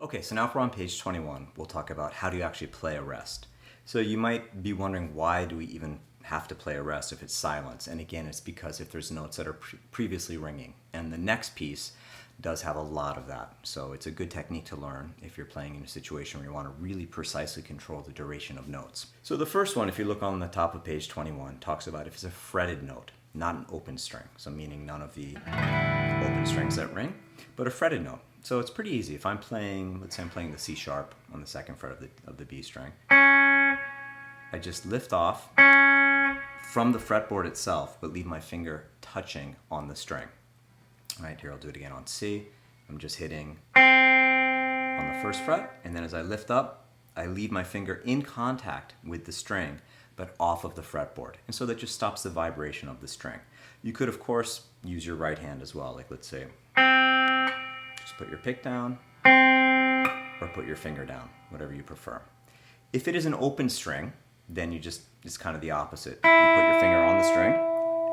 Okay, so now if we're on page 21, we'll talk about how do you actually play a rest. So you might be wondering, why do we even have to play a rest if it's silence? And again, it's because if there's notes that are previously ringing. And the next piece does have a lot of that. So it's a good technique to learn if you're playing in a situation where you want to really precisely control the duration of notes. So the first one, if you look on the top of page 21, talks about if it's a fretted note, not an open string. So meaning none of the open strings that ring, but a fretted note. So it's pretty easy. If I'm playing, let's say I'm playing the C sharp on the second fret of the B string, I just lift off from the fretboard itself, but leave my finger touching on the string. All right, here I'll do it again on C. I'm just hitting on the first fret, and then as I lift up, I leave my finger in contact with the string, but off of the fretboard. And so that just stops the vibration of the string. You could, of course, use your right hand as well. Like let's say, just put your pick down or put your finger down, whatever you prefer. If it is an open string, then it's kind of the opposite. You put your finger on the string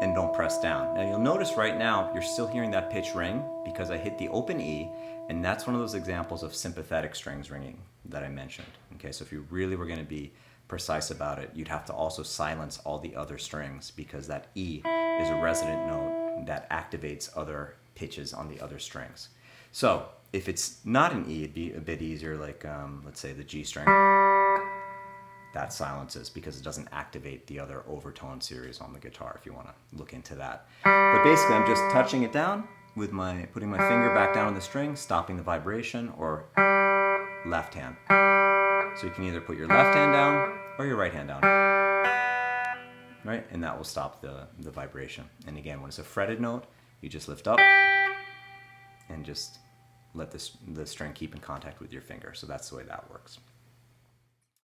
and don't press down. Now you'll notice right now, you're still hearing that pitch ring because I hit the open E, and that's one of those examples of sympathetic strings ringing that I mentioned. Okay, so if you really were gonna be precise about it, you'd have to also silence all the other strings because that E is a resonant note that activates other pitches on the other strings. So if it's not an E, it'd be a bit easier, like let's say the G string. That silences because it doesn't activate the other overtone series on the guitar, if you want to look into that. But basically I'm just touching it down with putting my finger back down on the string, stopping the vibration, or left hand. So you can either put your left hand down or your right hand down, right? And that will stop the vibration. And again, when it's a fretted note, you just lift up and just let the string keep in contact with your finger. So that's the way that works.